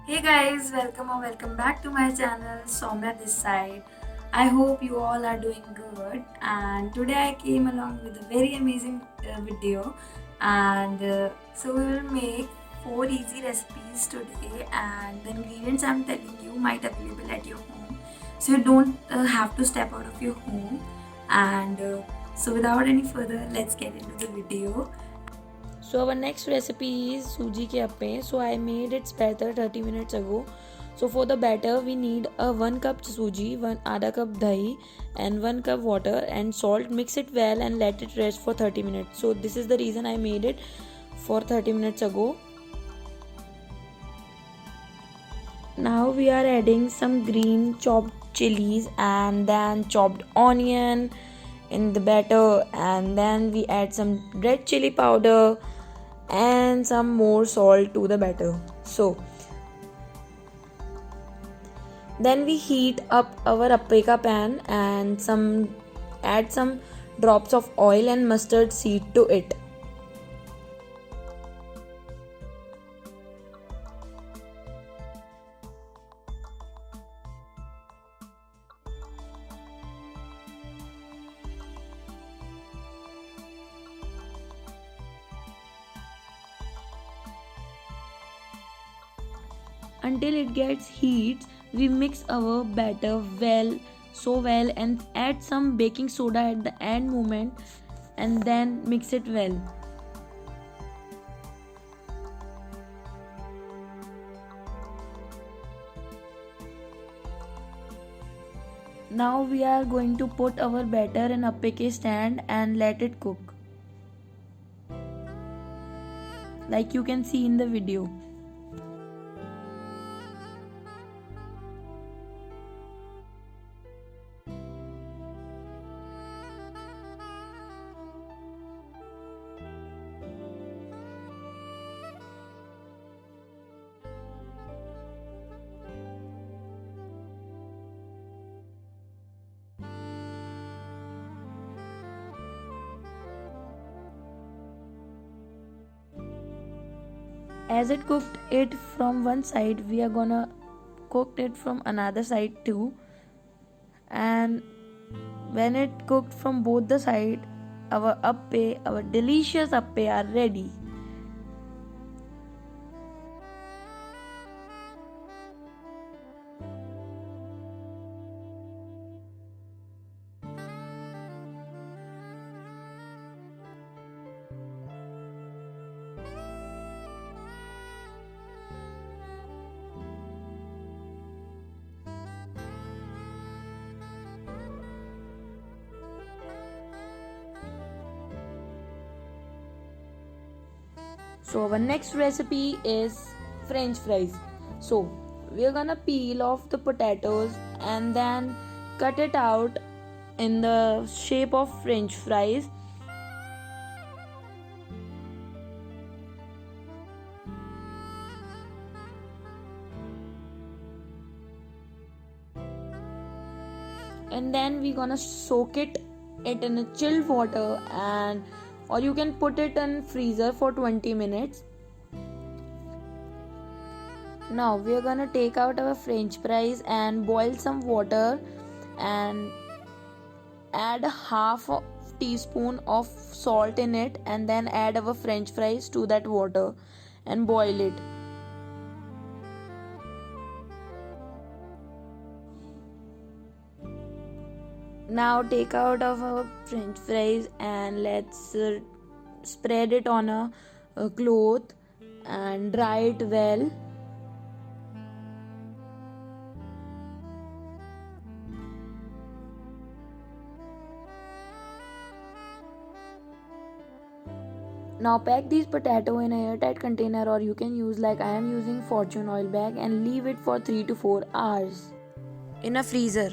Hey guys, welcome or welcome back to my channel Soumya this side. I hope you all are doing good, and today I came along with a very amazing video, and so we will make 4 easy recipes today, and the ingredients I'm telling you might available at your home, so you don't have to step out of your home. And so without any further, let's get into the video. So our next recipe is suji ke appe. So I made its batter 30 minutes ago. So for the batter we need a 1 cup suji, 1 आधा cup dahi and 1 cup water and salt. Mix it well and let it rest for 30 minutes. So this is the reason I made it for 30 minutes ago. Now we are adding some green chopped chilies and then chopped onion in the batter, and then we add some red chili powder and some more salt to the batter. So then we heat up our appeka pan and add some drops of oil and mustard seed to it. Until it gets heat, we mix our batter well and add some baking soda at the end moment and then mix it well. Now we are going to put our batter in a appeke stand and let it cook, like you can see in the video. As it cooked it from one side, we are gonna cook it from another side too. And when it cooked from both the side, our delicious appe are ready. So our next recipe is French fries. So we're gonna peel off the potatoes and then cut it out in the shape of French fries. And then we're gonna soak it in a chilled water, and or you can put it in freezer for 20 minutes. Now we are gonna take out our French fries and boil some water and add half a teaspoon of salt in it, and then add our French fries to that water and boil it. Now take out of our French fries and let's spread it on a cloth and dry it well. Now pack these potato in a airtight container, or you can use like I am using fortune oil bag, and leave it for 3 to 4 hours in a freezer.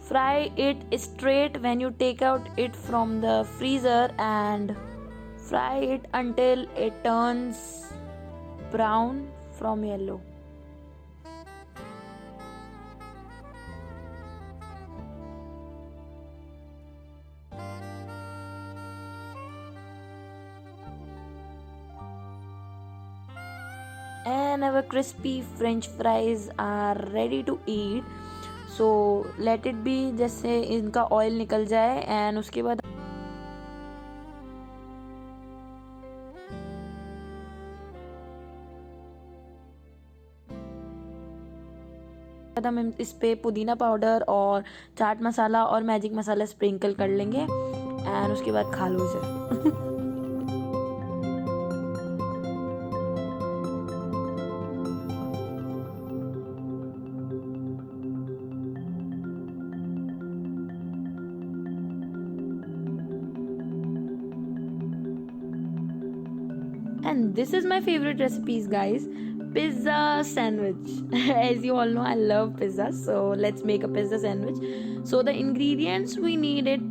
Fry it straight when you take out it from the freezer, and fry it until it turns brown from yellow. and our crispy french fries are ready to eat. So let it be, जैसे इनका oil निकल जाए and उसके बाद हम इस पे पुदीना पाउडर और चाट मसाला और मैजिक मसाला स्प्रिंकल कर लेंगे एंड उसके बाद खा लो इसे. And this is my favorite recipes, guys. Pizza sandwich. As you all know, I love pizza, so let's make a pizza sandwich. So the ingredients we need it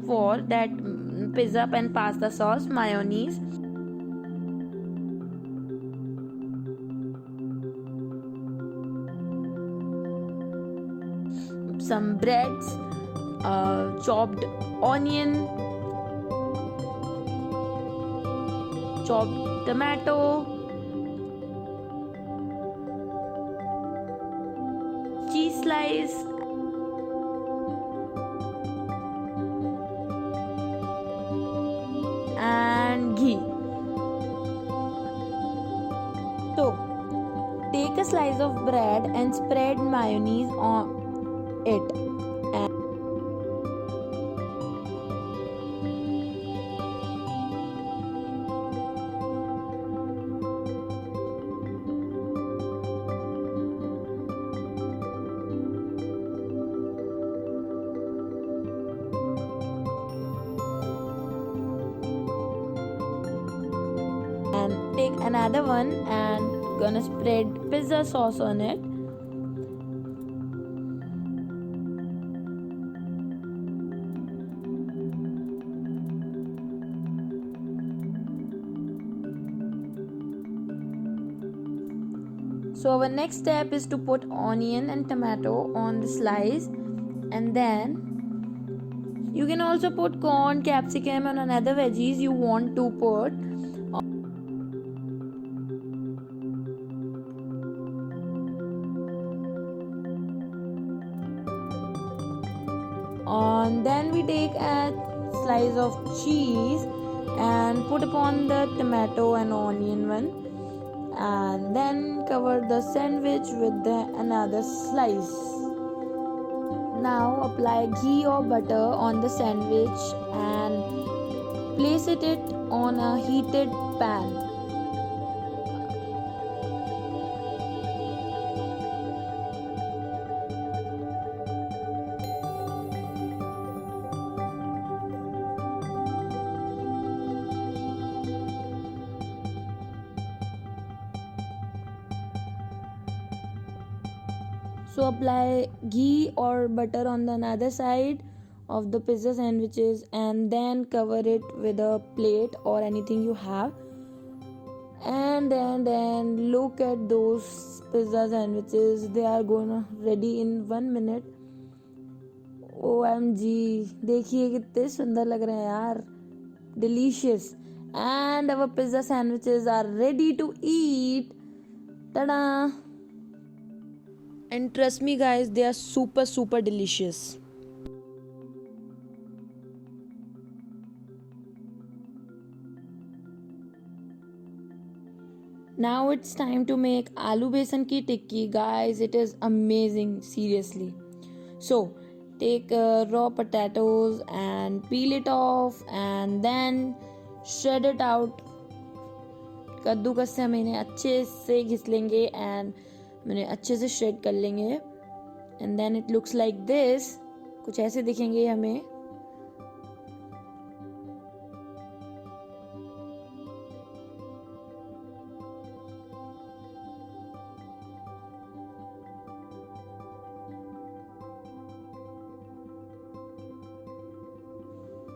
for that, pizza and pasta sauce, mayonnaise, some breads, chopped onion, chopped tomato, cheese slice, and ghee. So take a slice of bread and spread mayonnaise on it. And take another one and gonna spread pizza sauce on it. So our next step is to put onion and tomato on the slice, and then you can also put corn, capsicum and another veggies you want to put. And then we take a slice of cheese and put upon the tomato and onion one, and then cover the sandwich with the another slice. Now apply ghee or butter on the sandwich and place it on a heated pan. So apply ghee or butter on the another side of the pizza sandwiches and then cover it with a plate or anything you have. And then look at those pizza sandwiches. They are gonna ready in 1 minute. OMG, देखिए कितने सुंदर लग रहे हैं यार. Delicious. And our pizza sandwiches are ready to eat. Ta-da! And trust me guys, they are super delicious. Now it's time to make aloo besan ki tikki. Guys, it is amazing, seriously. So take raw potatoes and peel it off and then shred it out. कद्दूकस से हम इन्हें अच्छे से घिस लेंगे and मैंने अच्छे से श्रेड कर लेंगे and then it looks like this. कुछ ऐसे दिखेंगे हमें.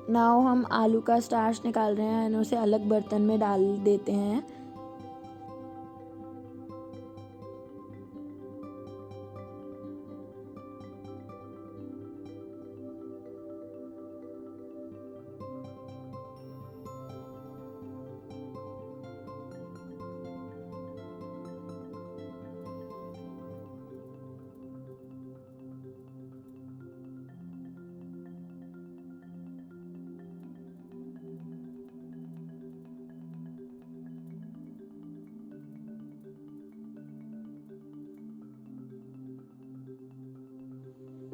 नाउ हम आलू का स्टार्च निकाल रहे हैं और उसे अलग बर्तन में डाल देते हैं.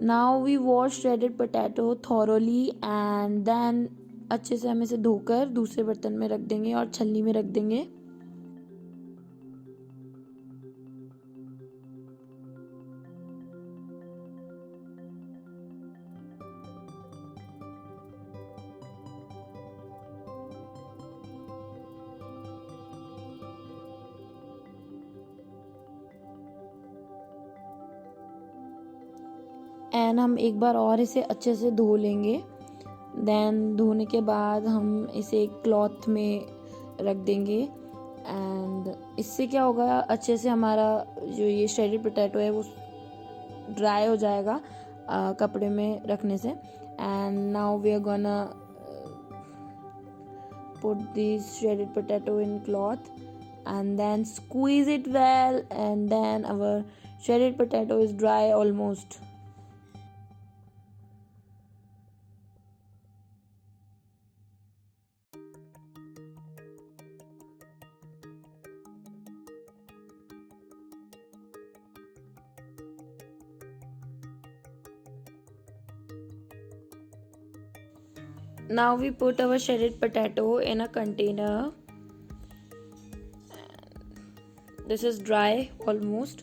Now we wash shredded potato thoroughly and then अच्छे से हम इसे धोकर दूसरे बर्तन में रख देंगे और छलनी में रख देंगे. एंड हम एक बार और इसे अच्छे से धो लेंगे. देन धोने के बाद हम इसे एक क्लॉथ में रख देंगे. एंड इससे क्या होगा, अच्छे से हमारा जो ये श्रेडेड पोटैटो है वो ड्राई हो जाएगा कपड़े में रखने से. And now we are gonna put this shredded potato in cloth and then squeeze it well, and then our shredded potato is dry almost. Now we put our shredded potato in a container. This is dry almost.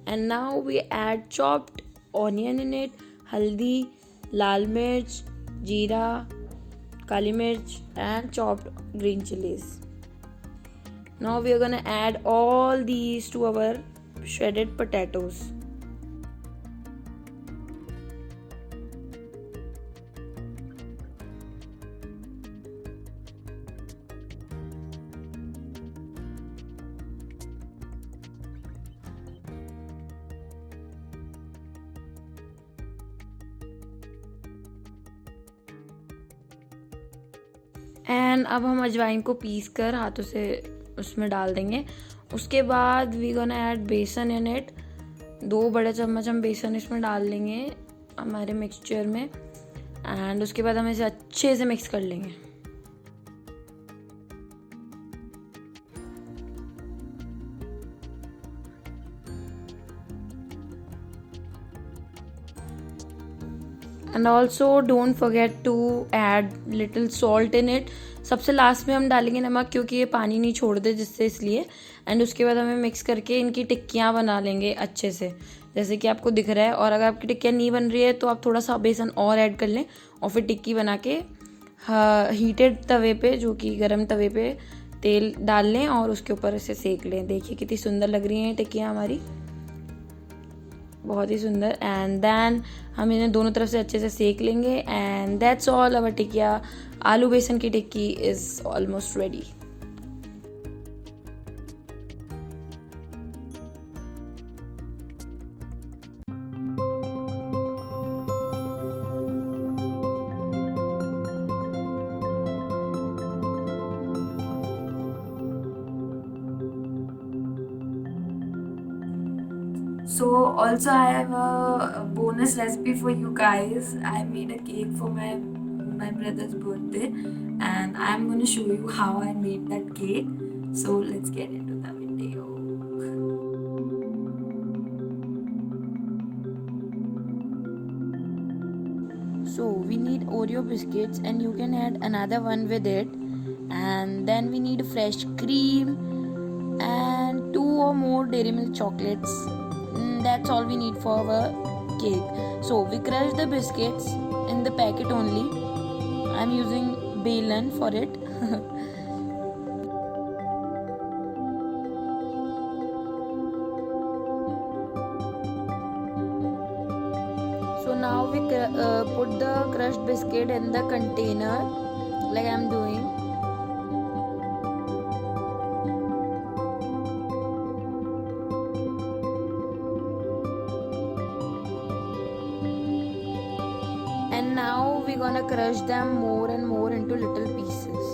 And now we add chopped onion in it, haldi, lal mirch, jeera, kali mirch, and chopped green chilies. Now we are gonna add all these to our shredded potatoes. And अब हम अजवाइन को piece कर हाथों से उसमें डाल देंगे. उसके बाद वी गोना ऐड बेसन इन इट. 2 बड़े चम्मच हम बेसन इसमें डाल लेंगे हमारे मिक्सचर में. एंड उसके बाद हम इसे अच्छे से मिक्स कर लेंगे. And also don't forget to add little salt in it. सबसे लास्ट में हम डालेंगे नमक, क्योंकि ये पानी नहीं छोड़ते जिससे, इसलिए. एंड उसके बाद हमें मिक्स करके इनकी टिक्कियाँ बना लेंगे अच्छे से, जैसे कि आपको दिख रहा है. और अगर आपकी टिक्कियाँ नहीं बन रही है तो आप थोड़ा सा बेसन और ऐड कर लें और फिर टिक्की बना के हीटेड तवे पे, जो कि गर्म तवे पे तेल डाल लें और उसके ऊपर इसे सेक लें. देखिए कितनी सुंदर लग रही हैं टिक्कियाँ हमारी, बहुत ही सुंदर. एंड देन हम इन्हें दोनों तरफ से अच्छे से सेक लेंगे. And that's all. Our tikkiya, aloo besan की tikki is almost ready. So also I have a bonus recipe for you guys. I made a cake for my brother's birthday, and I'm going to show you how I made that cake. So let's get into the video. So we need Oreo biscuits, and you can add another one with it. And then we need fresh cream and 2 or more Dairy Milk chocolates. That's all we need for our cake. So we crush the biscuits in the packet only. I'm using Balan for it. So now we put the crushed biscuit in the container like I'm doing. And now we're gonna crush them more and more into little pieces.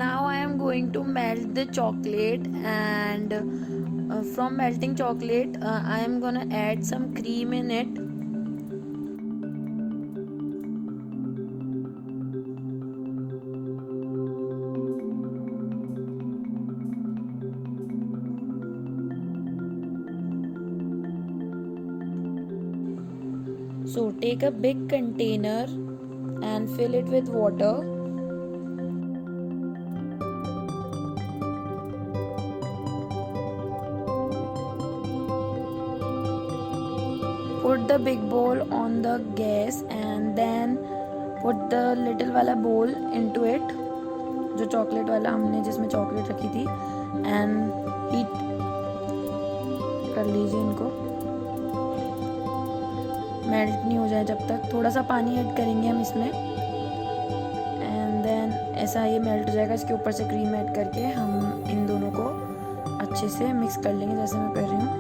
Now I am going to melt the chocolate, and from melting chocolate I am gonna add some cream in it. So take a big container and fill it with water. Put the big bowl on the gas and then put the little वाला bowl into it, जो chocolate वाला हमने जिसमें chocolate रखी थी, and heat कर लीजिए इनको, मेल्ट नहीं हो जाए जब तक। थोड़ा सा पानी ऐड करेंगे हम इसमें, एंड देन ऐसा ये मेल्ट हो जाएगा। इसके ऊपर से क्रीम ऐड करके हम इन दोनों को अच्छे से मिक्स कर लेंगे जैसे मैं कर रही हूँ।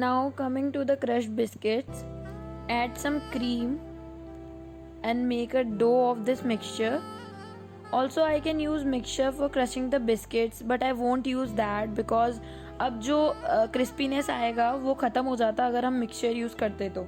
Now coming to the crushed biscuits, add some cream and make a dough of this mixture. Also I can use mixture for crushing the biscuits, but I won't use that because अब जो crispiness आएगा वो ख़त्म हो जाता अगर हम mixture use करते तो।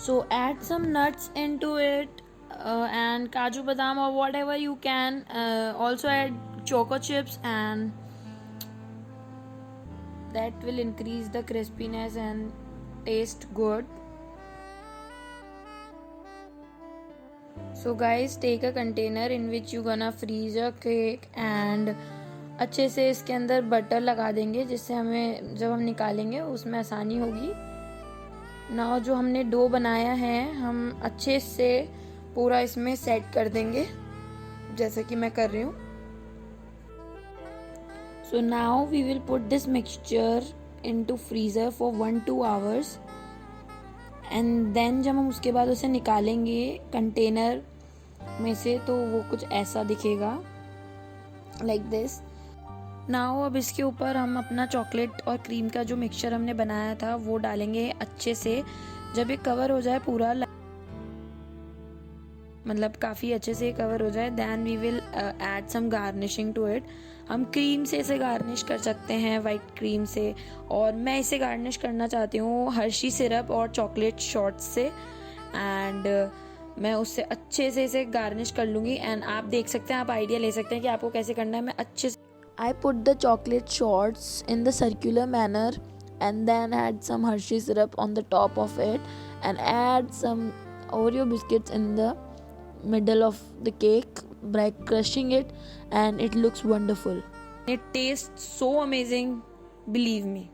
So add some nuts into it and kaju badam or whatever you can. Also add choco chips, and that will increase the crispiness and taste good. So guys, take a container in which you gonna freeze your cake and अच्छे से इसके अंदर butter लगा देंगे जिससे हमें जब हम निकालेंगे उसमें आसानी होगी। नाउ जो हमने डो बनाया है हम अच्छे से पूरा इसमें सेट कर देंगे जैसे कि मैं कर रही हूँ। So now we will put this mixture into freezer for 1-2 hours, and then जब हम उसके बाद उसे निकालेंगे कंटेनर में से तो वो कुछ ऐसा दिखेगा, लाइक दिस। नाउ अब इसके ऊपर हम अपना चॉकलेट और क्रीम का जो मिक्सचर हमने बनाया था वो डालेंगे अच्छे से। जब ये कवर हो जाए पूरा, मतलब काफ़ी अच्छे से कवर हो जाए, then we will add some garnishing to it. हम क्रीम से इसे गार्निश कर सकते हैं, वाइट क्रीम से, और मैं इसे गार्निश करना चाहती हूँ हर्शी सिरप और चॉकलेट शॉट्स से, एंड मैं उससे अच्छे से इसे गार्निश कर लूँगी। एंड आप देख सकते हैं, आप आइडिया ले सकते हैं कि आपको कैसे करना है। मैं अच्छे से I put the chocolate shots in the circular manner and then add some Hershey syrup on the top of it and add some Oreo biscuits in the middle of the cake by crushing it, and it looks wonderful. It tastes so amazing, believe me.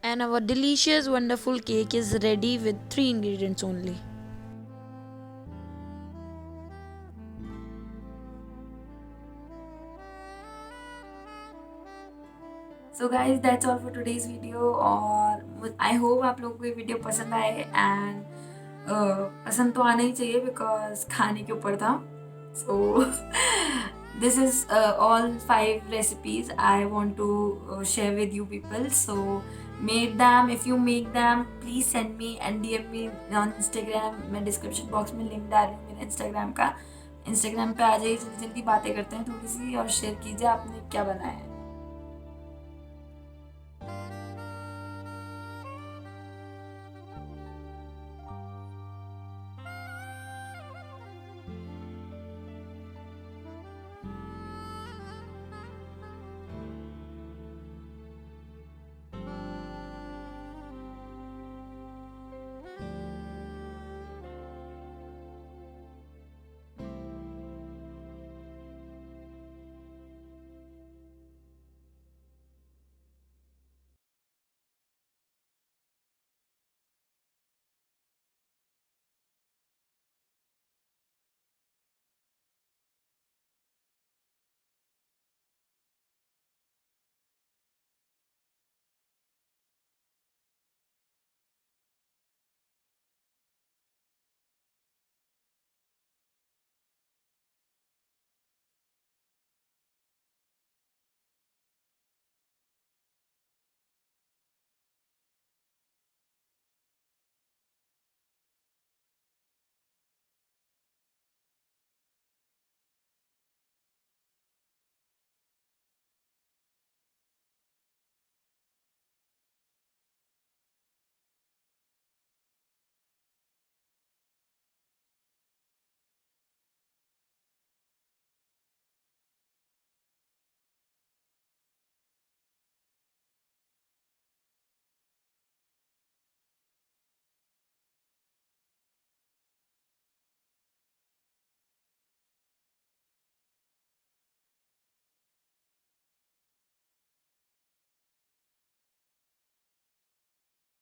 And our delicious wonderful cake is ready with 3 ingredients only. So guys that's all for today's video, और I hope आप लोगों को ये video पसंद आए। And पसंद तो आना ही चाहिए बिकॉज खाने के ऊपर था। So this is all 5 recipes I want to share with you people. So make them. If you make them, please send me and DM me on Instagram. मैं डिस्क्रिप्शन बॉक्स में लिंक डाल रही हूँ मेरे इंस्टाग्राम का। Instagram पे आ जाइए, जल्दी जल्दी बातें करते हैं थोड़ी सी, और शेयर कीजिए आपने क्या बनाया है।